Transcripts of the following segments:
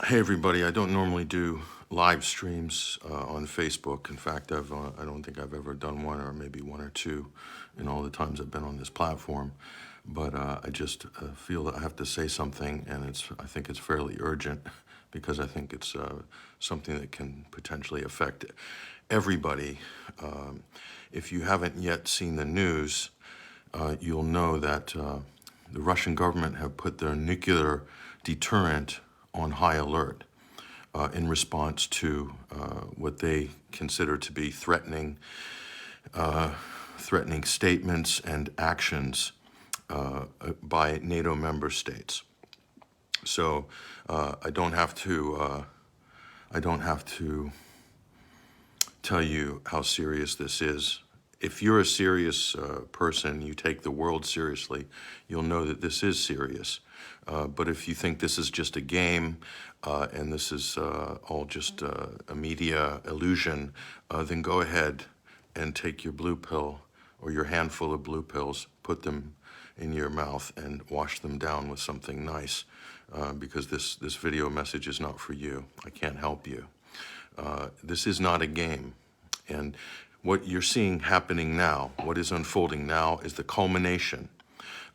Hey everybody, I don't normally do live streams on Facebook. In fact, I don't think I've ever done one, or maybe one or two in all the times I've been on this platform. But I just feel that I have to say something, and I think it's fairly urgent because I think it's something that can potentially affect everybody. If you haven't yet seen the news, you'll know that the Russian government have put their nuclear deterrent on high alert in response to what they consider to be threatening statements and actions by NATO member states. So I don't have to tell you how serious this is. If you're a serious person, you take the world seriously, you'll know that this is serious. But if you think this is just a game and this is all just a media illusion, then go ahead and take your blue pill or your handful of blue pills, put them in your mouth and wash them down with something nice, because this video message is not for you. I can't help you. This is not a game. And what you're seeing happening now, what is unfolding now, is the culmination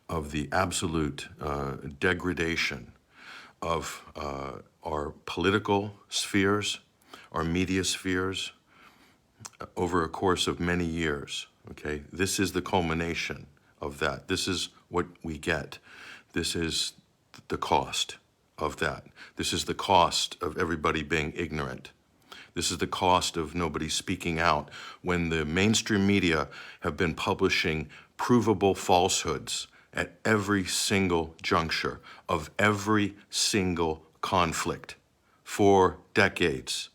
of the absolute degradation of our political spheres, our media spheres, over a course of many years. Okay, this is the culmination of that. This is what we get. This is the cost of that. This is the cost of everybody being ignorant. This is the cost of nobody speaking out when the mainstream media have been publishing provable falsehoods at every single juncture of every single conflict for decades.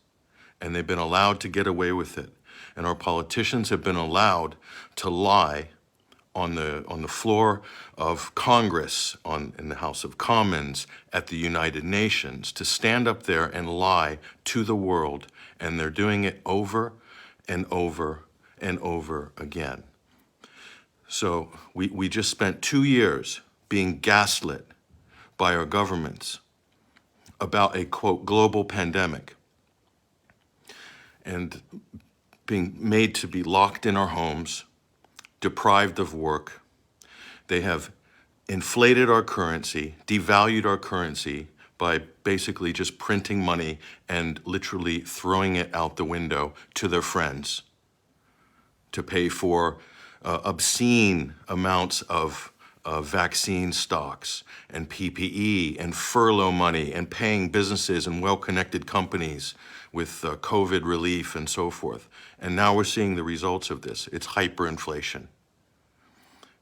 And they've been allowed to get away with it. And our politicians have been allowed to lie on the floor of Congress, in the House of Commons, at the United Nations, to stand up there and lie to the world. And they're doing it over and over and over again. So we just spent 2 years being gaslit by our governments about a, quote, global pandemic, and being made to be locked in our homes, deprived of work. They have inflated our currency, devalued our currency by basically just printing money and literally throwing it out the window to their friends to pay for obscene amounts of vaccine stocks and PPE and furlough money, and paying businesses and well-connected companies with COVID relief and so forth. And now we're seeing the results of this. It's hyperinflation.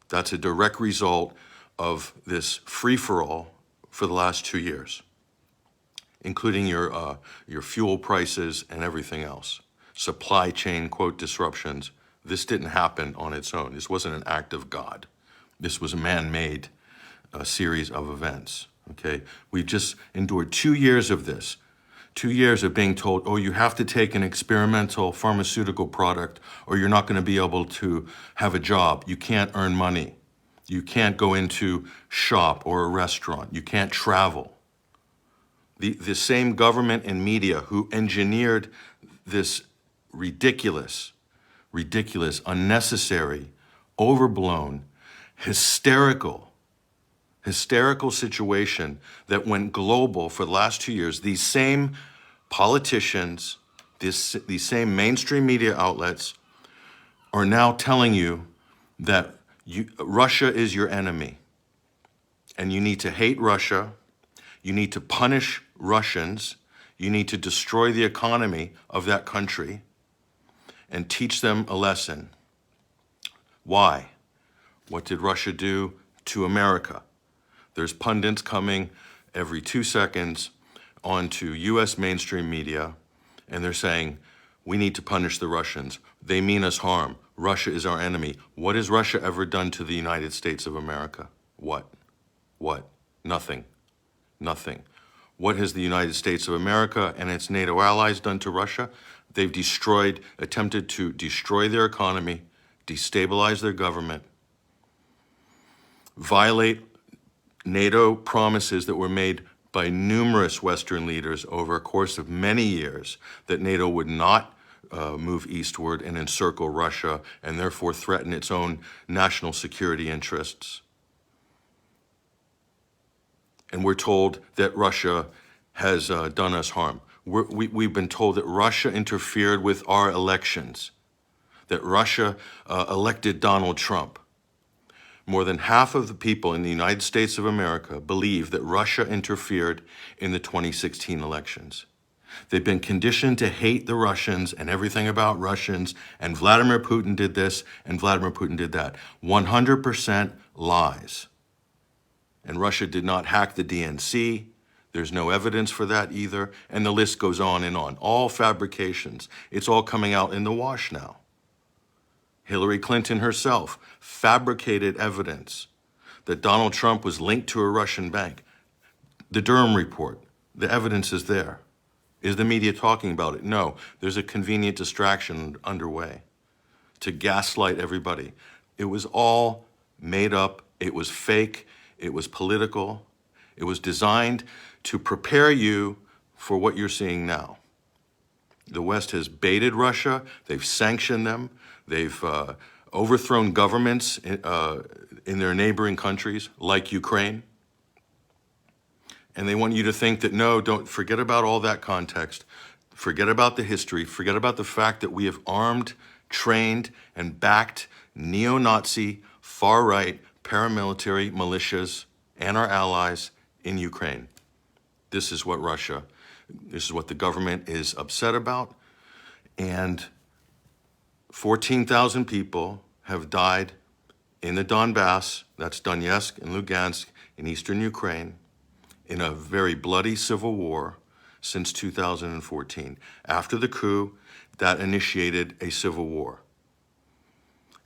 That's a direct result of this free-for-all for the last 2 years, including your fuel prices and everything else. Supply chain, quote, disruptions. This didn't happen on its own. This wasn't an act of God. This was a man-made series of events, okay? We've just endured 2 years of this. 2 years of being told, oh, you have to take an experimental pharmaceutical product or you're not gonna be able to have a job. You can't earn money. You can't go into shop or a restaurant. You can't travel. The same government and media who engineered this ridiculous, unnecessary, overblown, hysterical situation that went global for the last 2 years, these same politicians, these same mainstream media outlets are now telling you that Russia is your enemy and you need to hate Russia, you need to punish Russians, you need to destroy the economy of that country and teach them a lesson. Why? What did Russia do to America? There's pundits coming every 2 seconds onto US mainstream media, and they're saying, we need to punish the Russians. They mean us harm. Russia is our enemy. What has Russia ever done to the United States of America? What? Nothing. Nothing. What has the United States of America and its NATO allies done to Russia? They've attempted to destroy their economy, destabilize their government, violate NATO promises that were made by numerous Western leaders over a course of many years that NATO would not move eastward and encircle Russia and therefore threaten its own national security interests. And we're told that Russia has done us harm. We've been told that Russia interfered with our elections, that Russia elected Donald Trump. More than half of the people in the United States of America believe that Russia interfered in the 2016 elections. They've been conditioned to hate the Russians and everything about Russians, and Vladimir Putin did this and Vladimir Putin did that. 100% lies. And Russia did not hack the DNC. There's no evidence for that either, and the list goes on and on. All fabrications. It's all coming out in the wash now. Hillary Clinton herself fabricated evidence that Donald Trump was linked to a Russian bank. The Durham report, the evidence is there. Is the media talking about it? No, there's a convenient distraction underway to gaslight everybody. It was all made up, it was fake, it was political, it was designed to prepare you for what you're seeing now. The West has baited Russia, they've sanctioned them, they've overthrown governments in their neighboring countries, like Ukraine. And they want you to think that, no, don't forget about all that context, forget about the history, forget about the fact that we have armed, trained, and backed neo-Nazi, far-right, paramilitary militias and our allies in Ukraine. This is what the government is upset about. And 14,000 people have died in the Donbass, that's Donetsk and Lugansk in eastern Ukraine, in a very bloody civil war since 2014. After the coup, that initiated a civil war.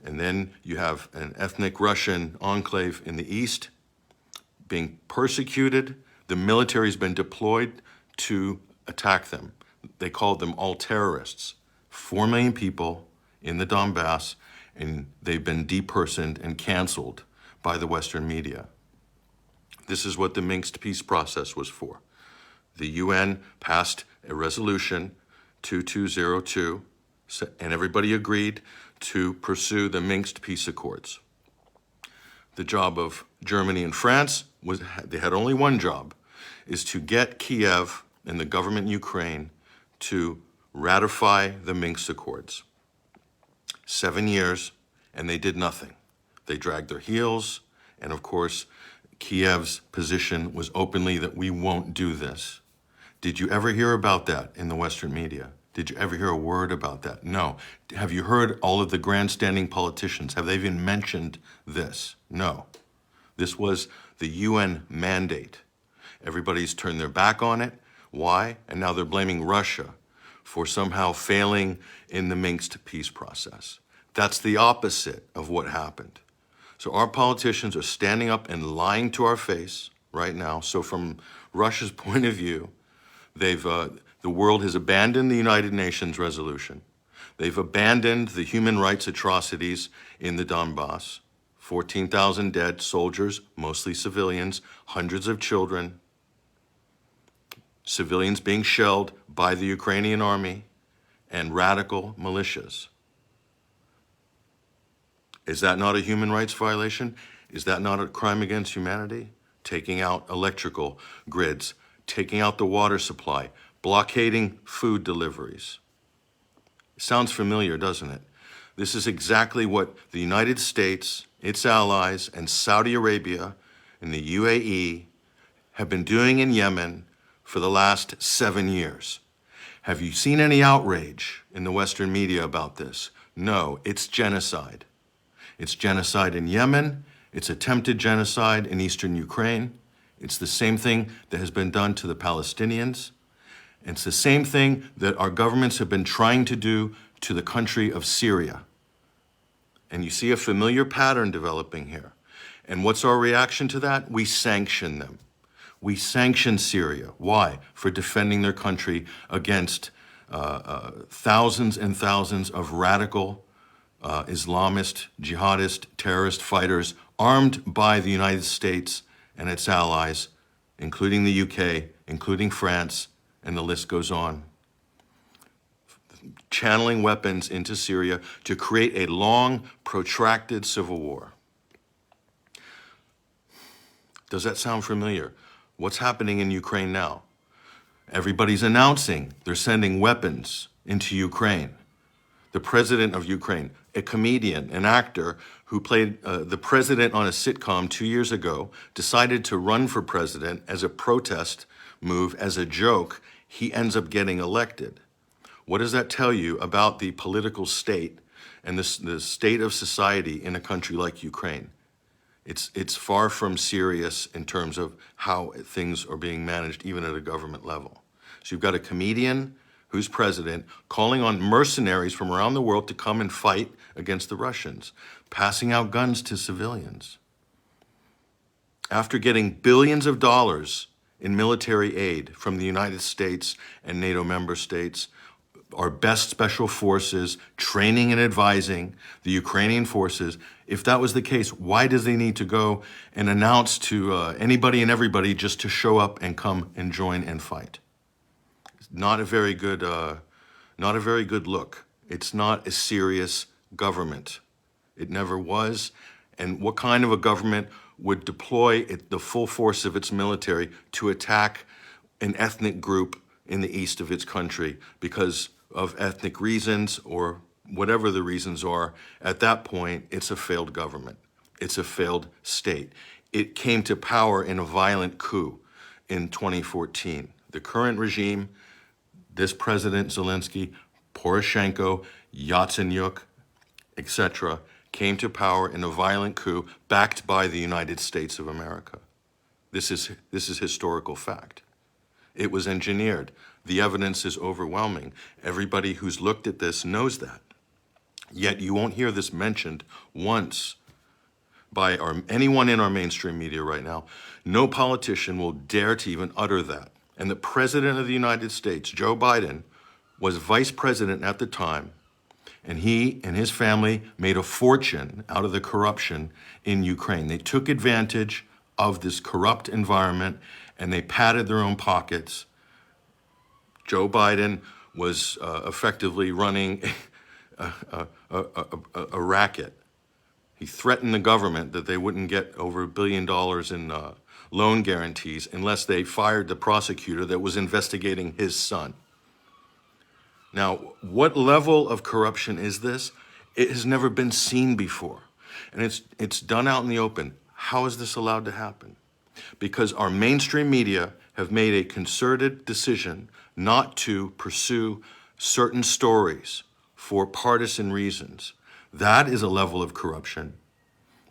And then you have an ethnic Russian enclave in the east being persecuted. The military's been deployed to attack them. They called them all terrorists. 4 million people in the Donbass, and they've been depersoned and canceled by the Western media. This is what the Minsk peace process was for. The UN passed a resolution 2202, and everybody agreed to pursue the Minsk peace accords. The job of Germany and France was, they had only one job, is to get Kiev and the government in Ukraine to ratify the Minsk Accords. 7 years, and they did nothing. They dragged their heels, and of course, Kiev's position was openly that we won't do this. Did you ever hear about that in the Western media? Did you ever hear a word about that? No. Have you heard all of the grandstanding politicians? Have they even mentioned this? No. This was the UN mandate. Everybody's turned their back on it. Why? And now they're blaming Russia for somehow failing in the Minsk peace process. That's the opposite of what happened. So our politicians are standing up and lying to our face right now. So from Russia's point of view, the world has abandoned the United Nations resolution. They've abandoned the human rights atrocities in the Donbass. 14,000 dead soldiers, mostly civilians, hundreds of children, civilians being shelled by the Ukrainian army, and radical militias. Is that not a human rights violation? Is that not a crime against humanity? Taking out electrical grids, taking out the water supply, blockading food deliveries. Sounds familiar, doesn't it? This is exactly what the United States, its allies, and Saudi Arabia and the UAE have been doing in Yemen for the last 7 years. Have you seen any outrage in the Western media about this? No, it's genocide. It's genocide in Yemen. It's attempted genocide in eastern Ukraine. It's the same thing that has been done to the Palestinians. It's the same thing that our governments have been trying to do to the country of Syria. And you see a familiar pattern developing here. And what's our reaction to that? We sanction them. We sanction Syria. Why? For defending their country against thousands and thousands of radical Islamist, jihadist, terrorist fighters armed by the United States and its allies including the UK, including France, and the list goes on, channeling weapons into Syria to create a long, protracted civil war. Does that sound familiar? What's happening in Ukraine now? Everybody's announcing they're sending weapons into Ukraine. The president of Ukraine, a comedian, an actor who played the president on a sitcom 2 years ago, decided to run for president as a protest move, as a joke. He ends up getting elected. What does that tell you about the political state and the state of society in a country like Ukraine? It's far from serious in terms of how things are being managed, even at a government level. So you've got a comedian who's president calling on mercenaries from around the world to come and fight against the Russians, passing out guns to civilians. After getting billions of dollars in military aid from the United States and NATO member states, our best special forces, training and advising the Ukrainian forces. If that was the case, why does they need to go and announce to anybody and everybody just to show up and come and join and fight? Not a very good look. It's not a serious government. It never was. And what kind of a government would deploy the full force of its military to attack an ethnic group in the east of its country because of ethnic reasons or whatever the reasons are? At that point, it's a failed government. It's a failed state. It came to power in a violent coup in 2014. The current regime, this President Zelensky, Poroshenko, Yatsenyuk, etc., came to power in a violent coup backed by the United States of America. This is historical fact. It was engineered. The evidence is overwhelming. Everybody who's looked at this knows that. Yet you won't hear this mentioned once by anyone in our mainstream media right now. No politician will dare to even utter that. And the President of the United States, Joe Biden, was vice president at the time, and he and his family made a fortune out of the corruption in Ukraine. They took advantage of this corrupt environment and they padded their own pockets. Joe Biden was effectively running a racket. He threatened the government that they wouldn't get over $1 billion in loan guarantees unless they fired the prosecutor that was investigating his son. Now, what level of corruption is this? It has never been seen before. And it's done out in the open. How is this allowed to happen? Because our mainstream media have made a concerted decision not to pursue certain stories for partisan reasons. That is a level of corruption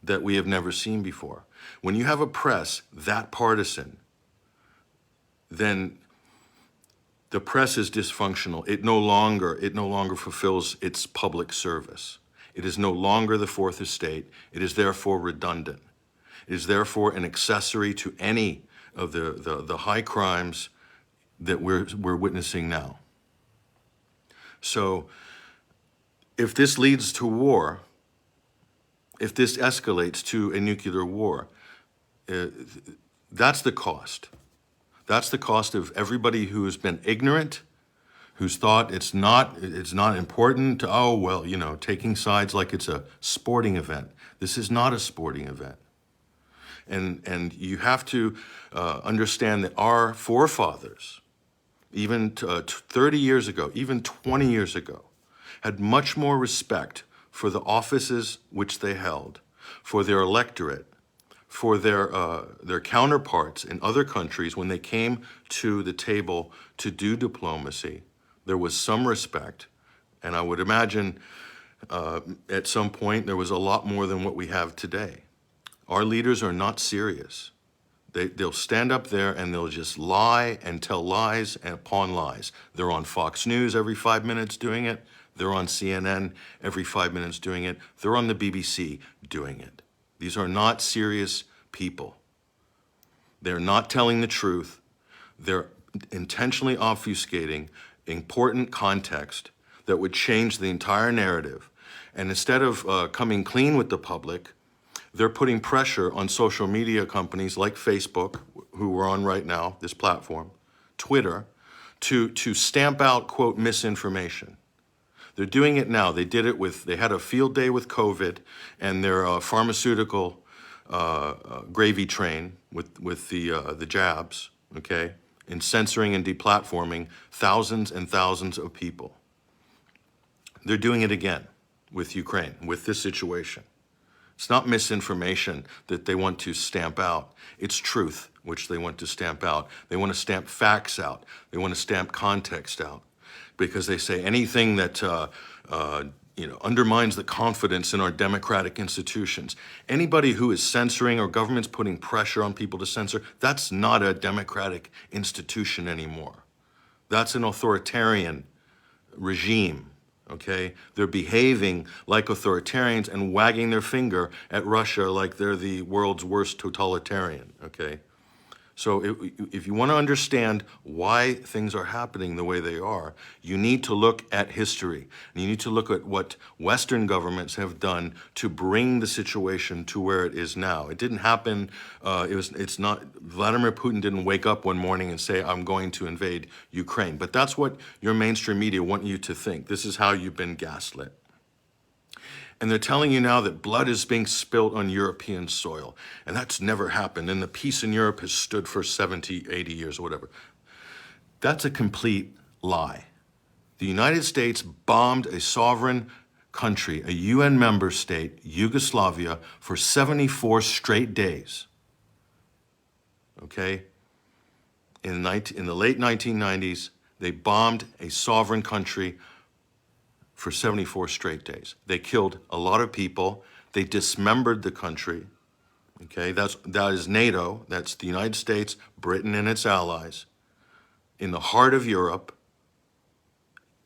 that we have never seen before. When you have a press that partisan, then the press is dysfunctional. It no longer fulfills its public service. It is no longer the fourth estate. It is therefore redundant. It is therefore an accessory to any of the high crimes that we're witnessing now. So if this leads to war, if this escalates to a nuclear war, that's the cost. That's the cost of everybody who has been ignorant, who's thought it's not important to, taking sides like it's a sporting event. This is not a sporting event. And you have to understand that our forefathers, even 30 years ago, even 20 years ago, had much more respect for the offices which they held, for their electorate, for their counterparts in other countries. When they came to the table to do diplomacy, there was some respect. And I would imagine at some point there was a lot more than what we have today. Our leaders are not serious. They'll stand up there and they'll just lie and tell lies and upon lies. They're on Fox News every 5 minutes doing it. They're on CNN every 5 minutes doing it. They're on the BBC doing it. These are not serious people. They're not telling the truth. They're intentionally obfuscating important context that would change the entire narrative. And instead of coming clean with the public, they're putting pressure on social media companies like Facebook, who we're on right now, this platform, Twitter, to stamp out, quote, misinformation. They're doing it now. They did it they had a field day with COVID and their pharmaceutical gravy train with the jabs, okay, in censoring and deplatforming thousands and thousands of people. They're doing it again with Ukraine, with this situation. It's not misinformation that they want to stamp out. It's truth, which they want to stamp out. They want to stamp facts out. They want to stamp context out, because they say anything that undermines the confidence in our democratic institutions. Anybody who is censoring or government's putting pressure on people to censor, that's not a democratic institution anymore. That's an authoritarian regime. Okay, they're behaving like authoritarians and wagging their finger at Russia like they're the world's worst totalitarian. Okay, so if you want to understand why things are happening the way they are, you need to look at history. And you need to look at what Western governments have done to bring the situation to where it is now. It didn't happen. It's not. Vladimir Putin didn't wake up one morning and say, "I'm going to invade Ukraine." But that's what your mainstream media want you to think. This is how you've been gaslit. And they're telling you now that blood is being spilt on European soil. And that's never happened. And the peace in Europe has stood for 70, 80 years or whatever. That's a complete lie. The United States bombed a sovereign country, a UN member state, Yugoslavia, for 74 straight days. Okay? In the late 1990s, they bombed a sovereign country for 74 straight days. They killed a lot of people. They dismembered the country. Okay, that is NATO. That's the United States, Britain, and its allies in the heart of Europe.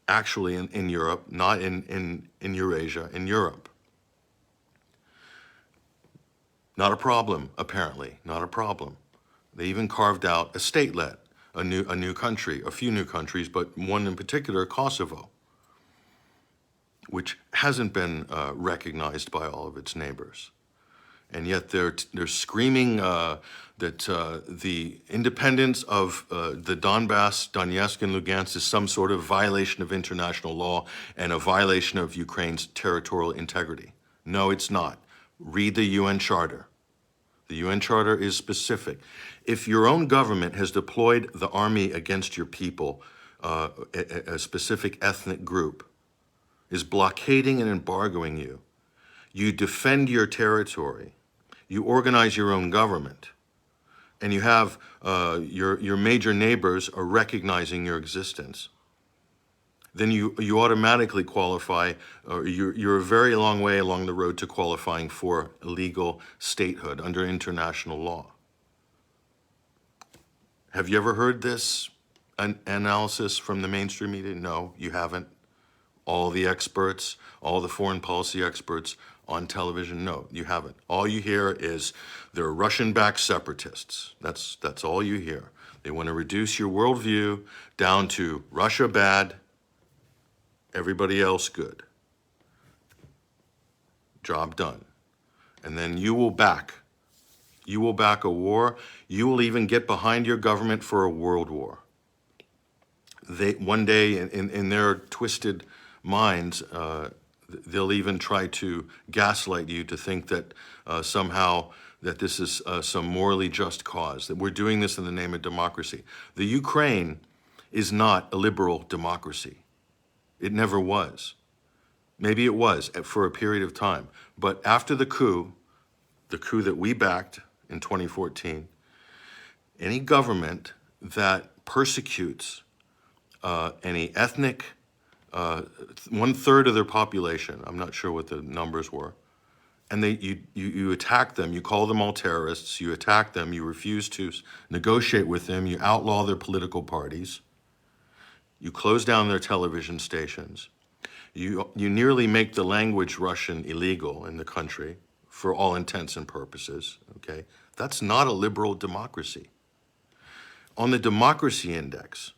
Actually, in Europe, not in Eurasia, in Europe. Not a problem, apparently. Not a problem. They even carved out a statelet, a new country, a few new countries, but one in particular, Kosovo, which hasn't been recognized by all of its neighbors. And yet they're screaming that the independence of the Donbass, Donetsk, and Lugansk is some sort of violation of international law and a violation of Ukraine's territorial integrity. No, it's not. Read the UN Charter. The UN Charter is specific. If your own government has deployed the army against your people, a specific ethnic group, is blockading and embargoing you, you defend your territory, you organize your own government, and you have your major neighbors are recognizing your existence, then you automatically qualify, or you're a very long way along the road to qualifying for legal statehood under international law. Have you ever heard this analysis from the mainstream media? No, you haven't. All the experts, all the foreign policy experts on television, no, you haven't. All you hear is they're Russian-backed separatists. That's all you hear. They want to reduce your worldview down to Russia bad, everybody else good. Job done. And then you will back a war. You will even get behind your government for a world war. One day in their twisted minds, they'll even try to gaslight you to think that somehow that this is some morally just cause, that we're doing this in the name of democracy. The Ukraine is not a liberal democracy. It never was. Maybe it was for a period of time. But after the coup that we backed in 2014, any government that persecutes any ethnic, 1/3 of their population, I'm not sure what the numbers were, and you attack them, you call them all terrorists, you attack them, you refuse to negotiate with them, you outlaw their political parties, you close down their television stations, you nearly make the language Russian illegal in the country for all intents and purposes, okay? That's not a liberal democracy. On the democracy index,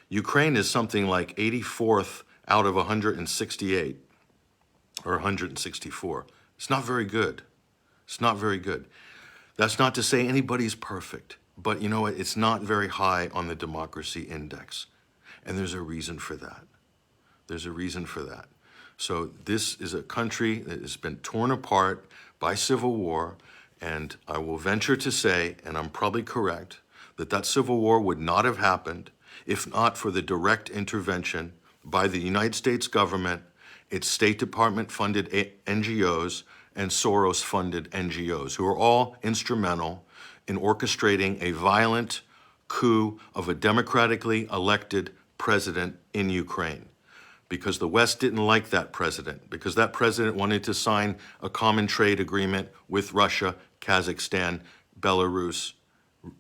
Ukraine is something like 84th out of 168 or 164. It's not very good. It's not very good. That's not to say anybody's perfect. But you know what? It's not very high on the democracy index. And there's a reason for that. There's a reason for that. So this is a country that has been torn apart by civil war, and I will venture to say, and I'm probably correct, that that civil war would not have happened if not for the direct intervention by the United States government, its State Department-funded NGOs, and Soros-funded NGOs, who are all instrumental in orchestrating a violent coup of a democratically elected president in Ukraine. Because the West didn't like that president, because that president wanted to sign a common trade agreement with Russia, Kazakhstan, Belarus,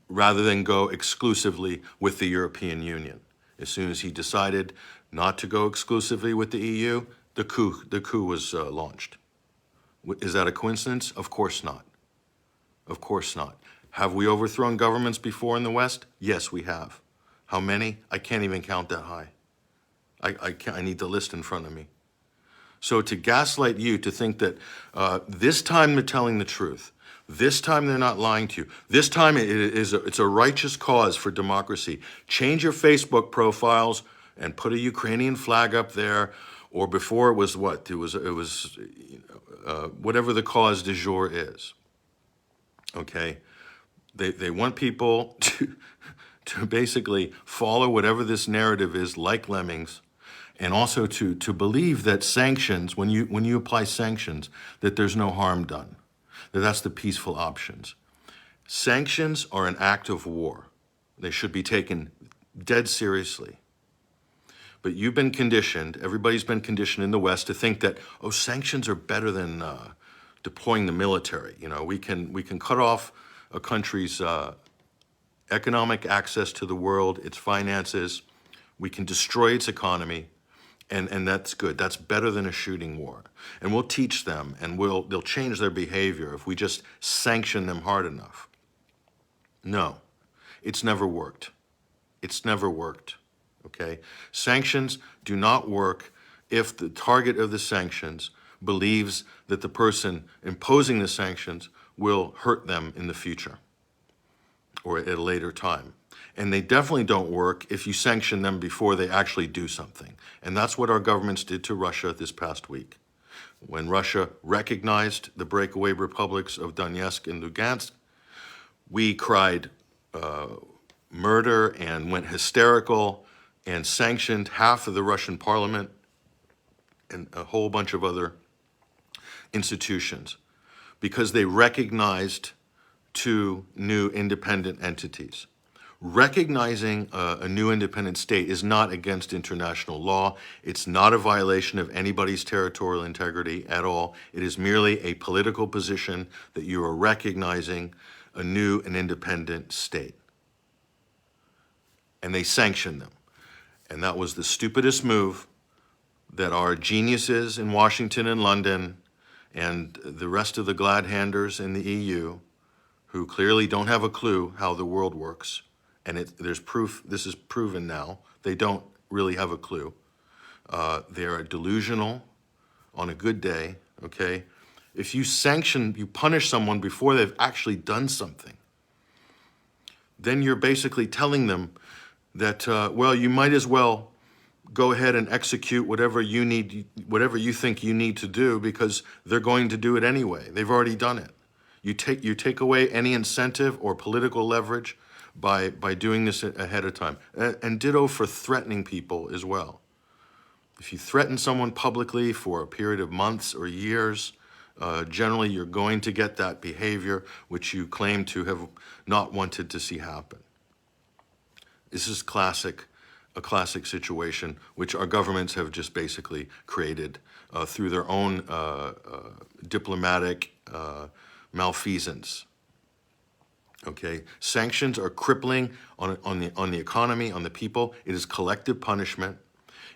rather than go exclusively with the European Union. As soon as he decided not to go exclusively with the EU, the coup was launched. Is that a coincidence? Of course not. Of course not. Have we overthrown governments before in the West? Yes, we have. How many? I can't even count that high. I need the list in front of me. So to gaslight you, to think that this time they're telling the truth, this time they're not lying to you, this time it's a righteous cause for democracy. Change your Facebook profiles and put a Ukrainian flag up there, or before it was what? It was whatever the cause du jour is. Okay, they want people to basically follow whatever this narrative is, like lemmings, and also to believe that sanctions, when you apply sanctions, that there's no harm done, that that's the peaceful options. Sanctions are an act of war. They should be taken dead seriously. But you've been conditioned, everybody's been conditioned in the West to think that, oh, sanctions are better than deploying the military. You know, we can cut off a country's economic access to the world, its finances. We can destroy its economy, and that's good. That's better than a shooting war. And we'll teach them, and they'll change their behavior if we just sanction them hard enough. No, it's never worked. It's never worked, okay? Sanctions do not work if the target of the sanctions believes that the person imposing the sanctions will hurt them in the future or at a later time. And they definitely don't work if you sanction them before they actually do something. And that's what our governments did to Russia this past week. When Russia recognized the breakaway republics of Donetsk and Lugansk, we cried murder and went hysterical and sanctioned half of the Russian parliament and a whole bunch of other institutions because they recognized two new independent entities. Recognizing a new independent state is not against international law. It's not a violation of anybody's territorial integrity at all. It is merely a political position that you are recognizing a new and independent state. And they sanctioned them. And that was the stupidest move that our geniuses in Washington and London and the rest of the glad-handers in the EU, who clearly don't have a clue how the world works, and there's proof, this is proven now, they don't really have a clue. They're delusional on a good day, okay? If you you punish someone before they've actually done something, then you're basically telling them that, well, you might as well go ahead and execute whatever you think you need to do because they're going to do it anyway. They've already done it. You take away any incentive or political leverage by doing this ahead of time. And ditto for threatening people as well. If you threaten someone publicly for a period of months or years, generally you're going to get that behavior which you claim to have not wanted to see happen. This is a classic situation which our governments have just basically created through their own diplomatic malfeasance. Okay, sanctions are crippling on the economy, on the people. It is collective punishment.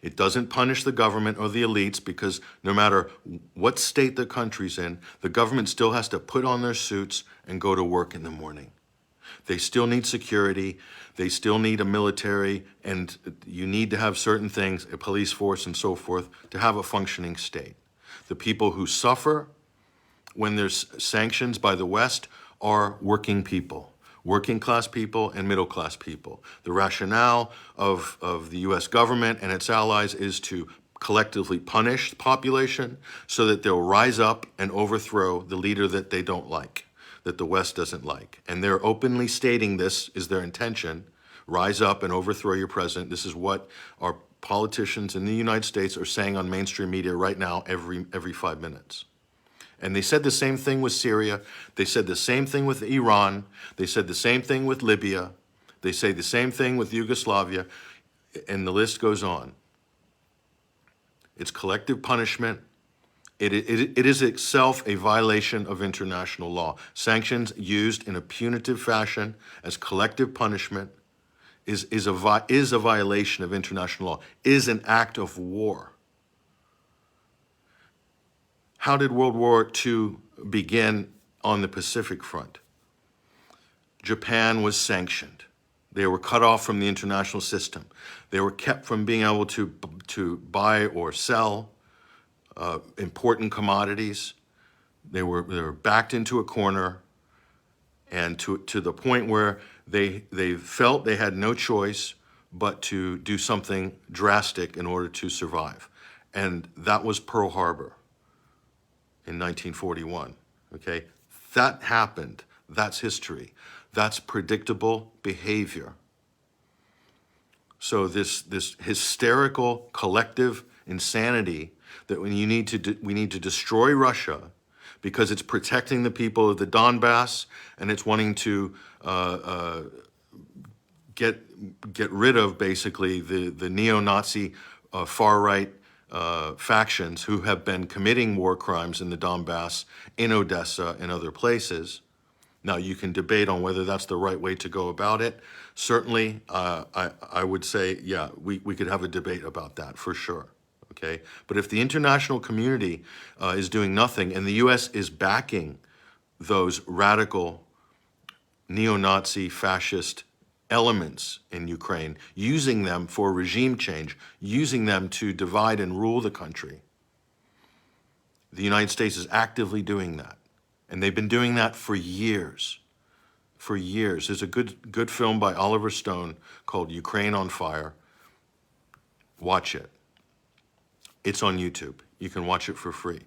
It doesn't punish the government or the elites because no matter what state the country's in, the government still has to put on their suits and go to work in the morning. They still need security. They still need a military, and you need to have certain things, a police force and so forth, to have a functioning state. The people who suffer when there's sanctions by the West are working people. working class people and middle class people. The rationale of the US government and its allies is to collectively punish the population so that they'll rise up and overthrow the leader that they don't like, that the West doesn't like. And they're openly stating this is their intention: rise up and overthrow your president. This is what our politicians in the United States are saying on mainstream media right now every 5 minutes. And they said the same thing with Syria. They said the same thing with Iran. They said the same thing with Libya. They say the same thing with Yugoslavia. And the list goes on. It's collective punishment. It is itself a violation of international law. Sanctions used in a punitive fashion as collective punishment is a violation of international law, is an act of war. How did World War II begin on the Pacific Front? Japan was sanctioned. They were cut off from the international system. They were kept from being able to buy or sell important commodities. They were backed into a corner, and to the point where they felt they had no choice but to do something drastic in order to survive. And that was Pearl Harbor in 1941, okay? That happened. That's history. That's predictable behavior. So this hysterical collective insanity that we need to destroy Russia because it's protecting the people of the Donbass and it's wanting to get rid of basically the neo-Nazi far-right factions who have been committing war crimes in the Donbass, in Odessa, and other places. Now, you can debate on whether that's the right way to go about it. Certainly, I would say, yeah, we could have a debate about that for sure, okay? But if the international community is doing nothing and the U.S. is backing those radical neo-Nazi fascist elements in Ukraine, using them for regime change, using them to divide and rule the country, the United States is actively doing that. And they've been doing that for years. For years. There's a good film by Oliver Stone called Ukraine on Fire. Watch it. It's on YouTube. You can watch it for free.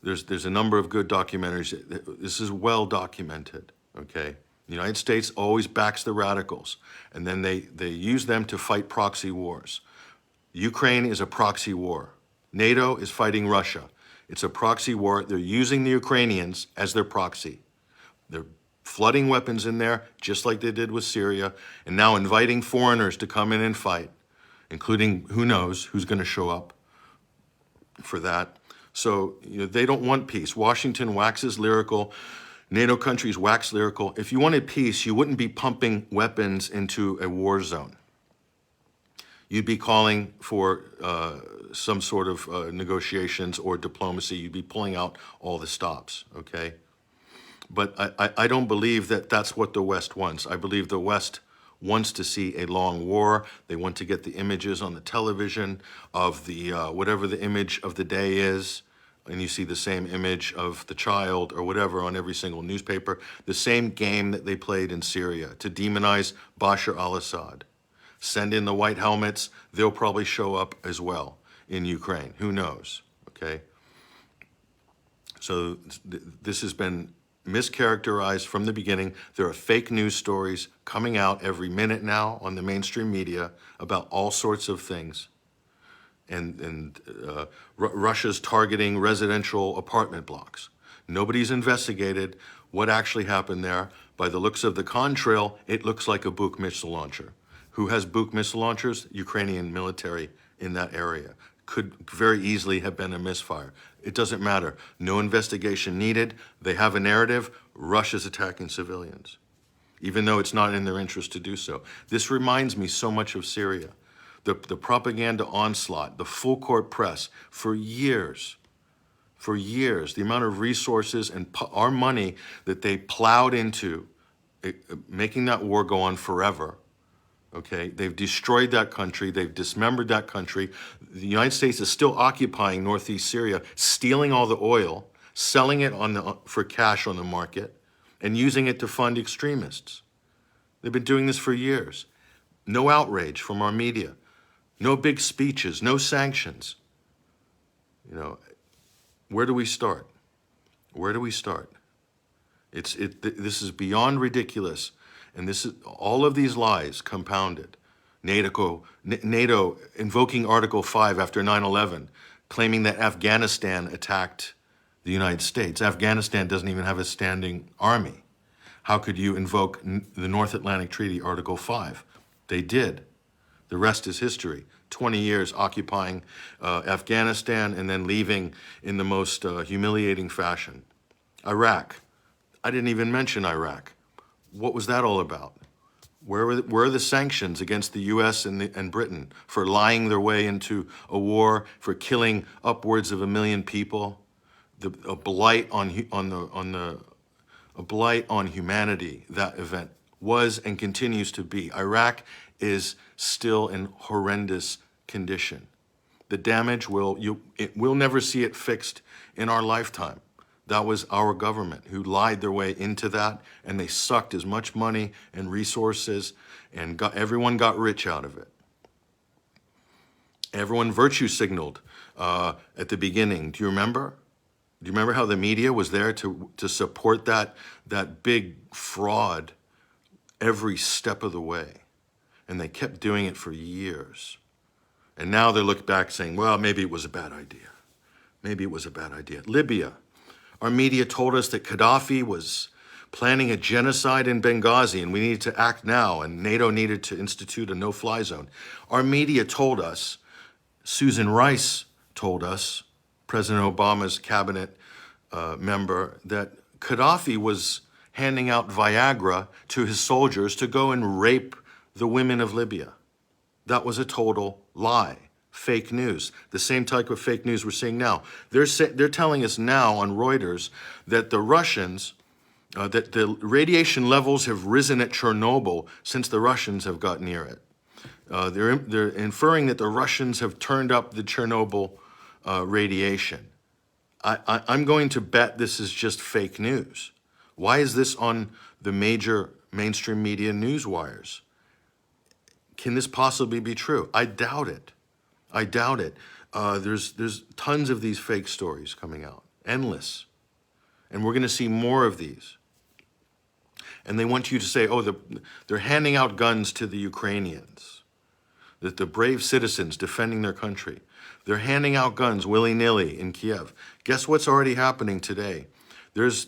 There's a number of good documentaries. This is well documented, okay? The United States always backs the radicals, and then they use them to fight proxy wars. Ukraine is a proxy war. NATO is fighting Russia. It's a proxy war. They're using the Ukrainians as their proxy. They're flooding weapons in there, just like they did with Syria, and now inviting foreigners to come in and fight, including who knows who's going to show up for that. So they don't want peace. Washington waxes lyrical. NATO countries wax lyrical. If you wanted peace, you wouldn't be pumping weapons into a war zone. You'd be calling for some sort of negotiations or diplomacy. You'd be pulling out all the stops, okay? But I don't believe that that's what the West wants. I believe the West wants to see a long war. They want to get the images on the television of the whatever the image of the day is, and you see the same image of the child or whatever on every single newspaper. The same game that they played in Syria to demonize Bashar al-Assad. Send in the white helmets, they'll probably show up as well in Ukraine. Who knows, okay? So this has been mischaracterized from the beginning. There are fake news stories coming out every minute now on the mainstream media about all sorts of things. And Russia's targeting residential apartment blocks. Nobody's investigated what actually happened there. By the looks of the contrail, it looks like a Buk missile launcher. Who has Buk missile launchers? Ukrainian military in that area. Could very easily have been a misfire. It doesn't matter. No investigation needed. They have a narrative. Russia's attacking civilians, even though it's not in their interest to do so. This reminds me so much of Syria. The propaganda onslaught, the full court press, for years, the amount of resources and our money that they plowed into making that war go on forever. Okay, they've destroyed that country. They've dismembered that country. The United States is still occupying northeast Syria, stealing all the oil, selling it for cash on the market, and using it to fund extremists. They've been doing this for years. No outrage from our media, no big speeches, no sanctions. You know, where do we start? Where do we start? This is beyond ridiculous, and this is all of these lies compounded. NATO invoking Article 5 after 9/11, claiming that Afghanistan attacked the United States. Afghanistan doesn't even have a standing army. How could you invoke the North Atlantic Treaty, Article 5? They did. The rest is history. 20 years occupying Afghanistan and then leaving in the most humiliating fashion. Iraq. I didn't even mention Iraq. What was that all about? Where are the sanctions against the U.S. and Britain for lying their way into a war, for killing upwards of 1 million people? A blight on humanity. That event was and continues to be. Iraq is still in horrendous condition. The damage we'll never see it fixed in our lifetime. That was our government who lied their way into that, and they sucked as much money and resources, and everyone got rich out of it. Everyone virtue signaled at the beginning. Do you remember? Do you remember how the media was there to support that big fraud every step of the way? And they kept doing it for years. And now they look back saying, well, maybe it was a bad idea. Maybe it was a bad idea. Libya. Our media told us that Gaddafi was planning a genocide in Benghazi and we needed to act now, and NATO needed to institute a no-fly zone. Our media told us, Susan Rice told us, President Obama's cabinet member, that Gaddafi was handing out Viagra to his soldiers to go and rape the women of Libya. That was a total lie. Fake news, the same type of fake news we're seeing now. They're telling us now on Reuters that the Russians, that the radiation levels have risen at Chernobyl since the Russians have got near it. They're inferring that the Russians have turned up the Chernobyl radiation. I'm going to bet this is just fake news. Why is this on the major mainstream media news wires? Can this possibly be true? I doubt it. I doubt it. There's tons of these fake stories coming out, endless. And we're going to see more of these. And they want you to say, oh, they're handing out guns to the Ukrainians, that the brave citizens defending their country. They're handing out guns willy-nilly in Kiev. Guess what's already happening today? There's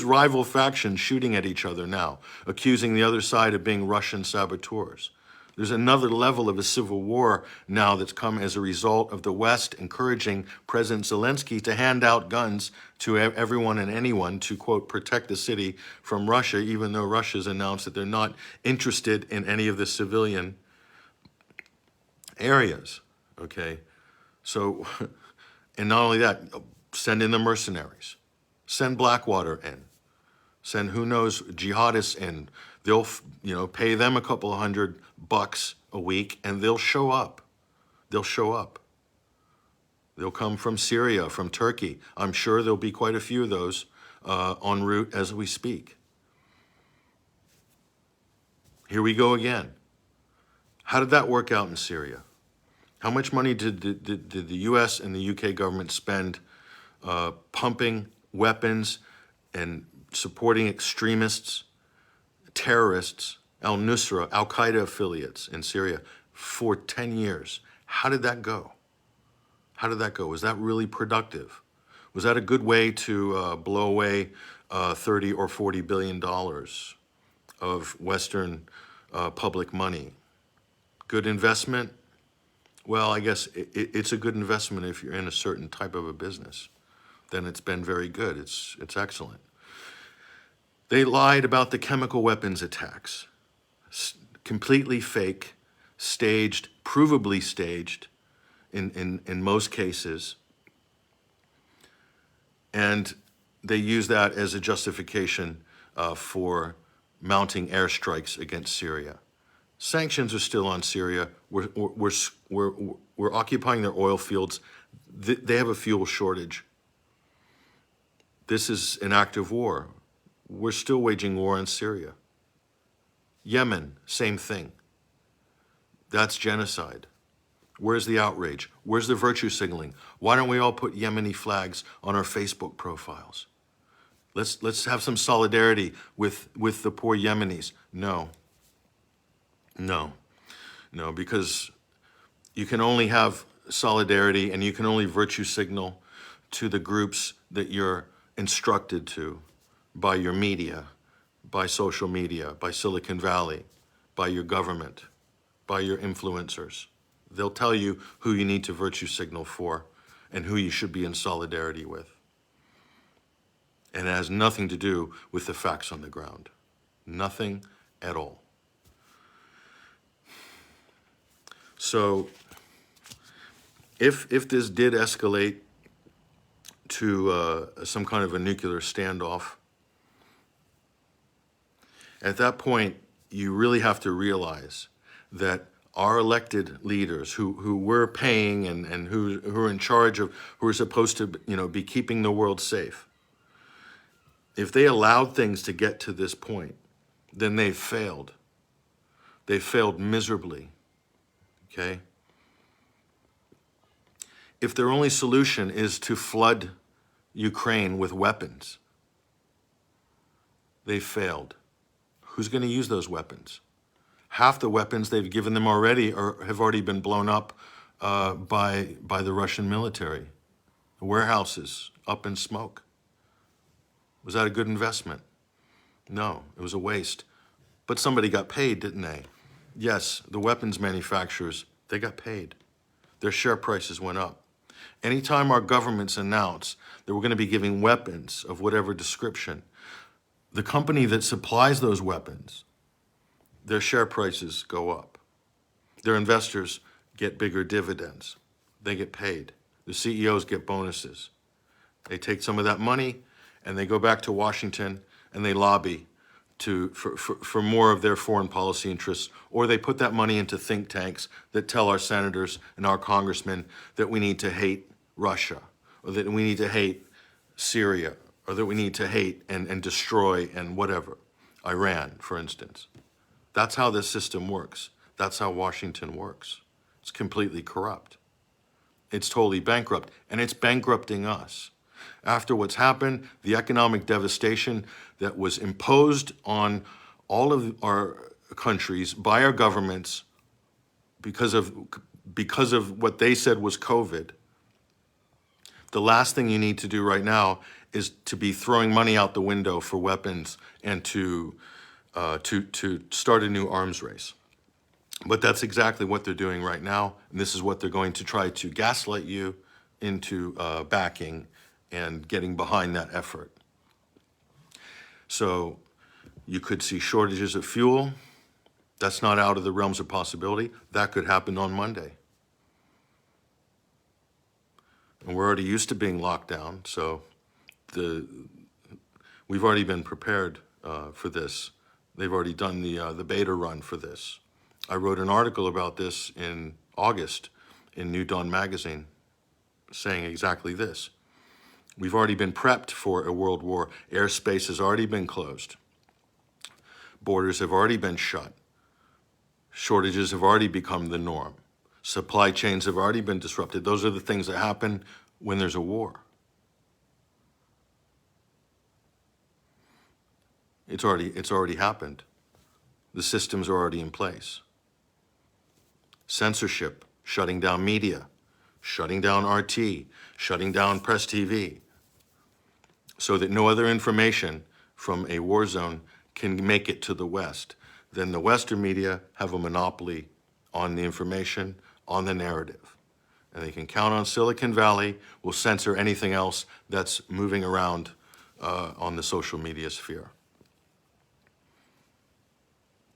rival factions shooting at each other now, accusing the other side of being Russian saboteurs. There's another level of a civil war now that's come as a result of the West encouraging President Zelensky to hand out guns to everyone and anyone to, quote, protect the city from Russia, even though Russia's announced that they're not interested in any of the civilian areas, okay? So, and not only that, send in the mercenaries. Send Blackwater in. Send, who knows, jihadists in. They'll, pay them a couple of $100 a week, and they'll show up. They'll show up. They'll come from Syria, from Turkey. I'm sure there'll be quite a few of those en route as we speak. Here we go again. How did that work out in Syria? How much money did the U.S. and the U.K. government spend pumping weapons and supporting extremists, terrorists, al-Nusra, al-Qaeda affiliates in Syria for 10 years? How did that go? How did that go? Was that really productive? Was that a good way to blow away $30 or $40 billion of Western public money? Good investment? Well, I guess it's a good investment if you're in a certain type of a business. Then it's been very good. It's excellent. They lied about the chemical weapons attacks. Completely fake, staged, provably staged in most cases. And they use that as a justification for mounting airstrikes against Syria. Sanctions are still on Syria. We're occupying their oil fields. They have a fuel shortage. This is an act of war. We're still waging war in Syria. Yemen, same thing. That's genocide. Where's the outrage? Where's the virtue signaling? Why don't we all put Yemeni flags on our Facebook profiles? Let's have some solidarity with the poor Yemenis. No, because you can only have solidarity and you can only virtue signal to the groups that you're instructed to by your media, by social media, by Silicon Valley, by your government, by your influencers. They'll tell you who you need to virtue signal for and who you should be in solidarity with. And it has nothing to do with the facts on the ground. Nothing at all. So if this did escalate to some kind of a nuclear standoff, at that point, you really have to realize that our elected leaders who we're paying and who are in charge of, who are supposed to, be keeping the world safe, if they allowed things to get to this point, then they've failed. They failed miserably, okay? If their only solution is to flood Ukraine with weapons, they failed. Who's going to use those weapons? Half the weapons they've given them already have already been blown up by the Russian military. The warehouses up in smoke. Was that a good investment? No, it was a waste. But somebody got paid, didn't they? Yes, the weapons manufacturers, they got paid. Their share prices went up. Anytime our governments announce that we're going to be giving weapons of whatever description, the company that supplies those weapons, their share prices go up. Their investors get bigger dividends. They get paid. The CEOs get bonuses. They take some of that money and they go back to Washington and they lobby for more of their foreign policy interests, or they put that money into think tanks that tell our senators and our congressmen that we need to hate Russia, or that we need to hate Syria, or that we need to hate and destroy and whatever, Iran, for instance. That's how this system works. That's how Washington works. It's completely corrupt. It's totally bankrupt, and it's bankrupting us. After what's happened, the economic devastation that was imposed on all of our countries by our governments because of what they said was COVID, the last thing you need to do right now is to be throwing money out the window for weapons and to start a new arms race. But that's exactly what they're doing right now, and this is what they're going to try to gaslight you into backing and getting behind that effort. So you could see shortages of fuel. That's not out of the realms of possibility. That could happen on Monday. And we're already used to being locked down, so we've already been prepared for this. They've already done the beta run for this. I wrote an article about this in August in New Dawn magazine saying exactly this. We've already been prepped for a world war. Airspace has already been closed. Borders have already been shut. Shortages have already become the norm. Supply chains have already been disrupted. Those are the things that happen when there's a war. It's already happened. The systems are already in place. Censorship, shutting down media, shutting down RT, shutting down Press TV, so that no other information from a war zone can make it to the West. Then the Western media have a monopoly on the information, on the narrative. And they can count on Silicon Valley will censor anything else that's moving around on the social media sphere.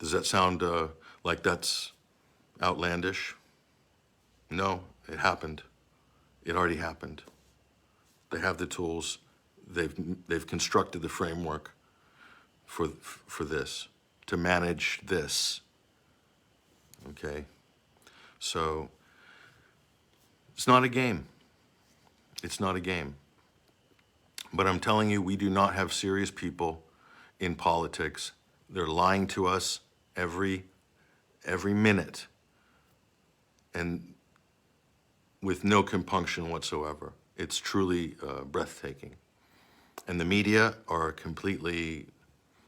Does that sound like that's outlandish? No, it happened. It already happened. They have the tools. They've constructed the framework for this, to manage this. Okay? So it's not a game. It's not a game. But I'm telling you, we do not have serious people in politics. They're lying to us every minute, and with no compunction whatsoever. It's truly breathtaking. And the media are completely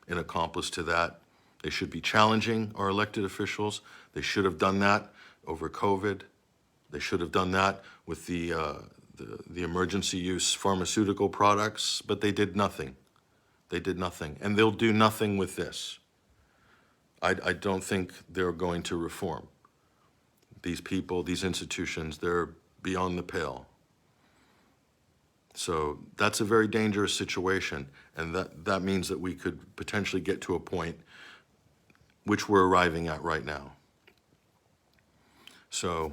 an accomplice to that. They should be challenging our elected officials. They should have done that over COVID. They should have done that with the emergency use pharmaceutical products, but they did nothing. They did nothing. And they'll do nothing with this. I don't think they're going to reform. These people, these institutions, they're beyond the pale. So that's a very dangerous situation, and that means that we could potentially get to a point which we're arriving at right now. So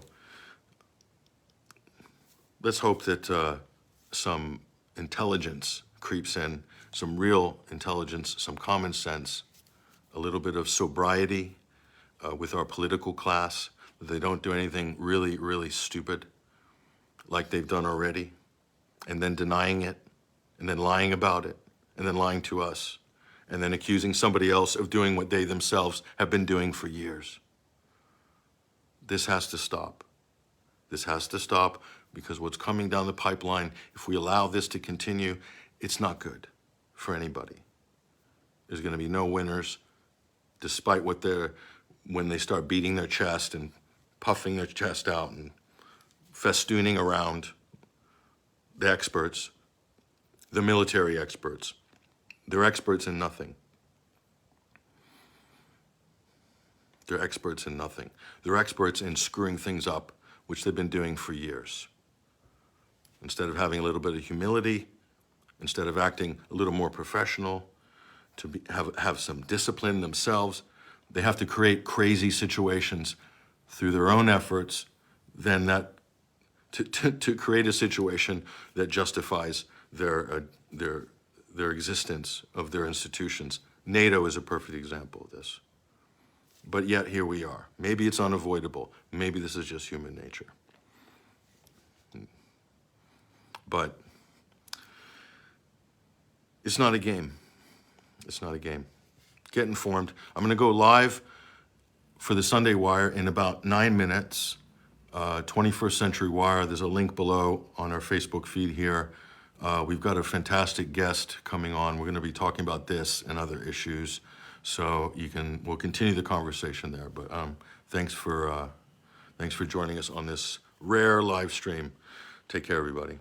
let's hope that some intelligence creeps in, some real intelligence, some common sense, a little bit of sobriety with our political class, that they don't do anything really, really stupid like they've done already, and then denying it, and then lying about it, and then lying to us, and then accusing somebody else of doing what they themselves have been doing for years. This has to stop. This has to stop, because what's coming down the pipeline, if we allow this to continue, it's not good for anybody. There's going to be no winners, despite when they start beating their chest and puffing their chest out and festooning around the experts, the military experts. They're experts in nothing. They're experts in nothing. They're experts in screwing things up, which they've been doing for years. Instead of having a little bit of humility, instead of acting a little more professional, have some discipline themselves, they have to create crazy situations through their own efforts, then to create a situation that justifies their existence of their institutions. NATO is a perfect example of this. But yet here we are. Maybe it's unavoidable. Maybe this is just human nature. But it's not a game. It's not a game. Get informed. I'm going to go live for the Sunday Wire in about 9 minutes. 21st Century Wire. There's a link below on our Facebook feed here. We've got a fantastic guest coming on. We're going to be talking about this and other issues. So we'll continue the conversation there. But thanks for joining us on this rare live stream. Take care, everybody.